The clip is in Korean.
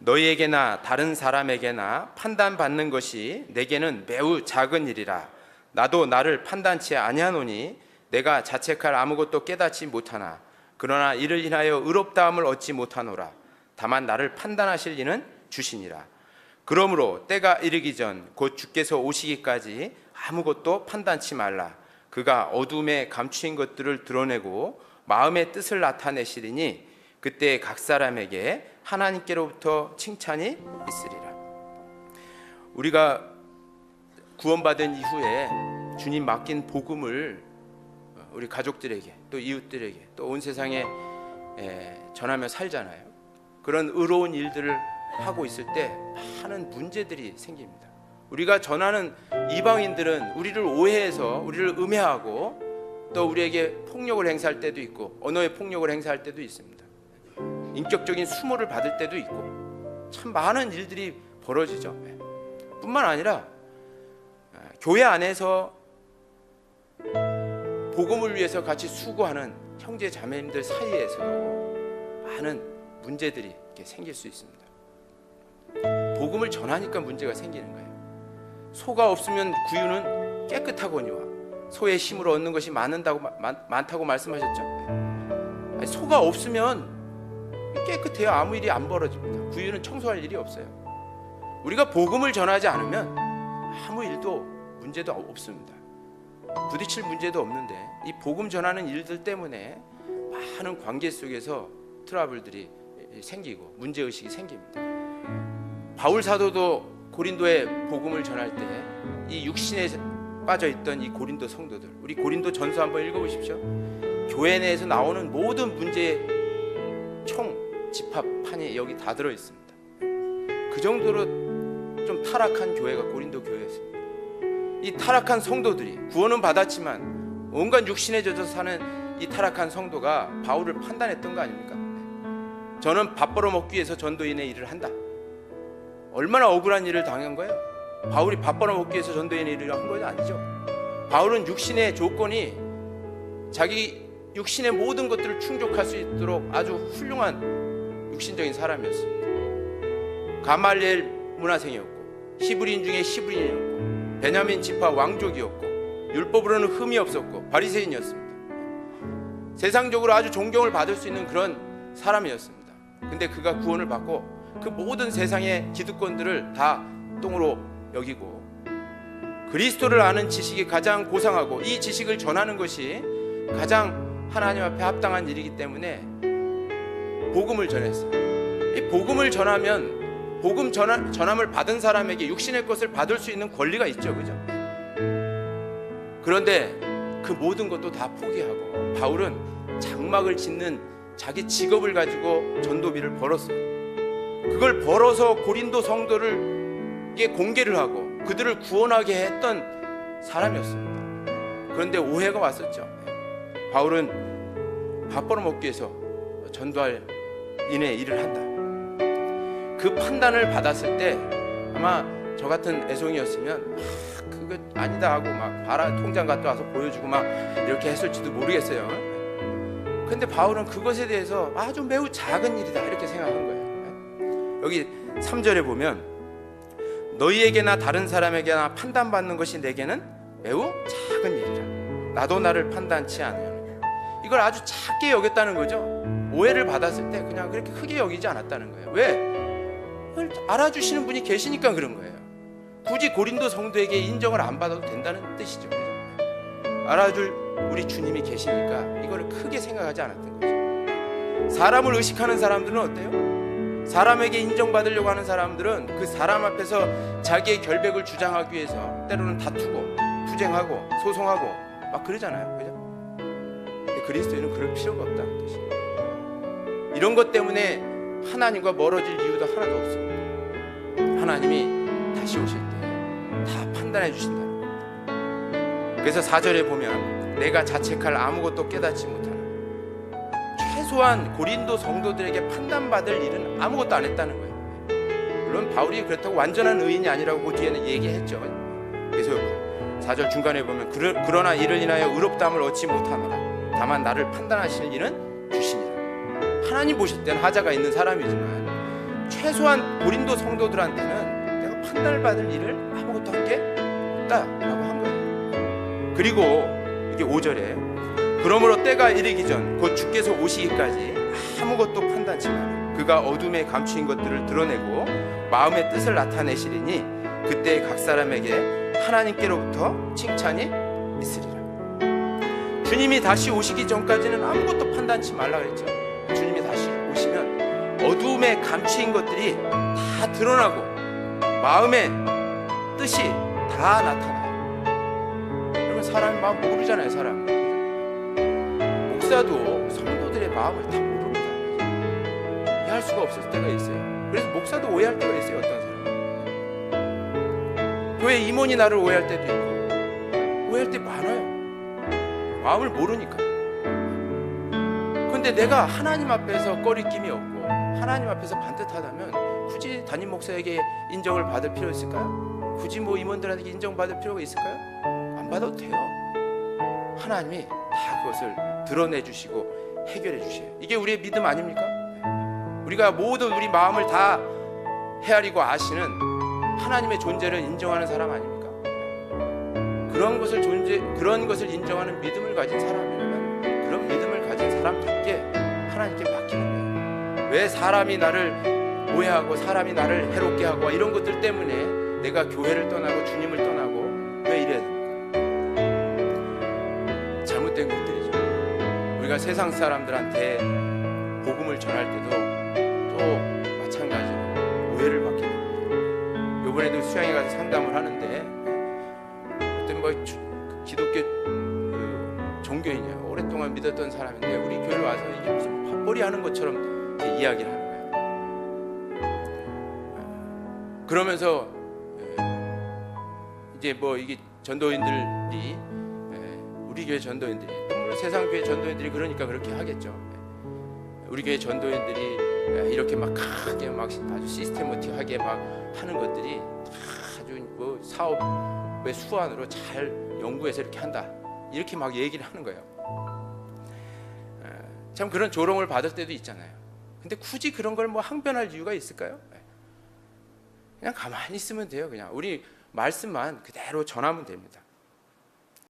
너희에게나 다른 사람에게나 판단받는 것이 내게는 매우 작은 일이라. 나도 나를 판단치 아니하노니 내가 자책할 아무것도 깨닫지 못하나 그러나 이를 인하여 의롭다함을 얻지 못하노라. 다만 나를 판단하실 이는 주시니라. 그러므로 때가 이르기 전 곧 주께서 오시기까지 아무것도 판단치 말라. 그가 어둠에 감추인 것들을 드러내고 마음의 뜻을 나타내시리니 그때 각 사람에게 하나님께로부터 칭찬이 있으리라. 우리가 구원받은 이후에 주님 맡긴 복음을 우리 가족들에게 또 이웃들에게 또 온 세상에 전하며 살잖아요. 그런 의로운 일들을 하고 있을 때 많은 문제들이 생깁니다. 우리가 전하는 이방인들은 우리를 오해해서 우리를 음해하고 또 우리에게 폭력을 행사할 때도 있고 언어의 폭력을 행사할 때도 있습니다. 인격적인 수모를 받을 때도 있고 참 많은 일들이 벌어지죠. 뿐만 아니라 교회 안에서 복음을 위해서 같이 수고하는 형제 자매님들 사이에서도 많은 문제들이 이렇게 생길 수 있습니다. 복음을 전하니까 문제가 생기는 거예요. 소가 없으면 구유는 깨끗하거니와 소의 힘으로 얻는 것이 많다고 말씀하셨죠. 아니, 소가 없으면 깨끗해요. 아무 일이 안 벌어집니다. 구유는 청소할 일이 없어요. 우리가 복음을 전하지 않으면 아무 일도 문제도 없습니다. 부딪힐 문제도 없는데 이 복음 전하는 일들 때문에 많은 관계 속에서 트러블들이 생기고 문제의식이 생깁니다. 바울 사도도 고린도에 복음을 전할 때 이 육신에 빠져있던 이 고린도 성도들, 우리 고린도 전서 한번 읽어보십시오. 교회 내에서 나오는 모든 문제의 총 집합판이 여기 다 들어있습니다. 그 정도로 좀 타락한 교회가 고린도 교회였습니다. 이 타락한 성도들이 구원은 받았지만 온갖 육신에 젖어 사는 이 타락한 성도가 바울을 판단했던 거 아닙니까? 저는 밥 벌어먹기 위해서 전도인의 일을 한다. 얼마나 억울한 일을 당한 거예요? 바울이 밥 벌어먹기 위해서 전도인의 일을 한 건 아니죠. 바울은 육신의 조건이 자기 육신의 모든 것들을 충족할 수 있도록 아주 훌륭한 육신적인 사람이었습니다. 가말리엘 문화생이었고 히브리인 중에 히브리인이었고 베냐민 지파 왕족이었고 율법으로는 흠이 없었고 바리새인이었습니다. 세상적으로 아주 존경을 받을 수 있는 그런 사람이었습니다. 근데 그가 구원을 받고 그 모든 세상의 기득권들을 다 똥으로 여기고 그리스도를 아는 지식이 가장 고상하고 이 지식을 전하는 것이 가장 하나님 앞에 합당한 일이기 때문에 복음을 전했어요. 이 복음을 전하면 복음 전함을 받은 사람에게 육신의 것을 받을 수 있는 권리가 있죠, 그죠? 그런데 그 모든 것도 다 포기하고 바울은 장막을 짓는 자기 직업을 가지고 전도비를 벌었어요. 그걸 벌어서 고린도 성도를 공개를 하고 그들을 구원하게 했던 사람이었습니다. 그런데 오해가 왔었죠. 바울은 밥 벌어먹기 위해서 전도할 인의 일을 한다. 그 판단을 받았을 때 아마 저 같은 애송이었으면 그거 아니다 하고 막 봐라 통장 갖다 와서 보여주고 막 이렇게 했을지도 모르겠어요. 근데 바울은 그것에 대해서 아주 매우 작은 일이다 이렇게 생각한 거예요. 여기 3절에 보면 너희에게나 다른 사람에게나 판단받는 것이 내게는 매우 작은 일이라. 나도 나를 판단치 않으려. 이걸 아주 작게 여겼다는 거죠. 오해를 받았을 때 그냥 그렇게 크게 여기지 않았다는 거예요. 왜? 그걸 알아주시는 분이 계시니까 그런 거예요. 굳이 고린도 성도에게 인정을 안 받아도 된다는 뜻이죠. 알아줄 우리 주님이 계시니까 이걸 크게 생각하지 않았던 거죠. 사람을 의식하는 사람들은 어때요? 사람에게 인정받으려고 하는 사람들은 그 사람 앞에서 자기의 결백을 주장하기 위해서 때로는 다투고 투쟁하고 소송하고 막 그러잖아요, 그죠? 근데 그리스도인은 그럴 필요가 없다는 뜻이에요. 이런 것 때문에 하나님과 멀어질 이유도 하나도 없습니다. 하나님이 다시 오실 때 다 판단해 주신다는 겁니다. 그래서 4절에 보면 내가 자책할 아무것도 깨닫지 못하는, 최소한 고린도 성도들에게 판단받을 일은 아무것도 안 했다는 거예요. 물론 바울이 그렇다고 완전한 의인이 아니라고 그 뒤에는 얘기했죠. 그래서 4절 중간에 보면 그러나 이를 인하여 의롭다함을 얻지 못하노라. 다만 나를 판단하실 일은 주시니라. 하나님 보실 때는 하자가 있는 사람이지만 최소한 고린도 성도들한테는 내가 판단을 받을 일을 아무것도 한 게 없다라고 한 거예요. 그리고 이게 5절에 그러므로 때가 이르기 전 곧 주께서 오시기까지 아무것도 판단치 마라. 그가 어둠에 감추인 것들을 드러내고 마음의 뜻을 나타내시리니 그때 각 사람에게 하나님께로부터 칭찬이 있으리라. 주님이 다시 오시기 전까지는 아무것도 판단치 말라 그랬죠. 주님이 다시 오시면 어둠에 감추인 것들이 다 드러나고 마음의 뜻이 다 나타나요. 여러분, 사람이 마음 모르잖아요. 사람 목사도 성도들의 마음을 다 모릅니다. 이해할 수가 없을 때가 있어요. 그래서 목사도 오해할 때가 있어요. 어떤 사람 교회 임원이 나를 오해할 때도 있고 오해할 때 많아요. 마음을 모르니까. 그런데 내가 하나님 앞에서 꺼리낌이 없고 하나님 앞에서 반듯하다면 굳이 담임 목사에게 인정을 받을 필요 있을까요? 굳이 뭐 임원들한테 인정받을 필요가 있을까요? 안 받아도 돼요. 하나님이 다 그것을 드러내 주시고 해결해 주셔요. 이게 우리의 믿음 아닙니까? 우리가 모든 우리 마음을 다 헤아리고 아시는 하나님의 존재를 인정하는 사람 아닙니까? 그런 것을 인정하는 믿음을 가진 사람이라면 그런 믿음을 가진 사람답게 하나님께 맡기는 거예요. 왜 사람이 나를 오해하고 사람이 나를 해롭게 하고 이런 것들 때문에 내가 교회를 떠나고 주님을 떠나고 왜 이래야 됩니까? 잘못된 것들이죠. 우리가 세상 사람들한테 복음을 전할 때도 또 마찬가지로 오해를 받게 됩니다. 이번에도 수양에 가서 상담을 하는데 그때 뭐 기독교 종교인이에요. 오랫동안 믿었던 사람인데 우리 교회를 와서 이게 무슨 밥벌이 하는 것처럼 이야기를 하는 거예요. 그러면서 이제 뭐 이게 전도인들이 우리 교회 전도인들이 물론 세상 교회 전도인들이 그러니까 그렇게 하겠죠. 우리 교회 전도인들이 이렇게 막 크게 막 아주 시스테마틱하게 막 하는 것들이 아주 뭐 사업의 수완으로 잘 연구해서 이렇게 한다. 이렇게 막 얘기를 하는 거예요. 참 그런 조롱을 받을 때도 있잖아요. 근데 굳이 그런 걸 뭐 항변할 이유가 있을까요? 그냥 가만히 있으면 돼요. 그냥 우리 말씀만 그대로 전하면 됩니다.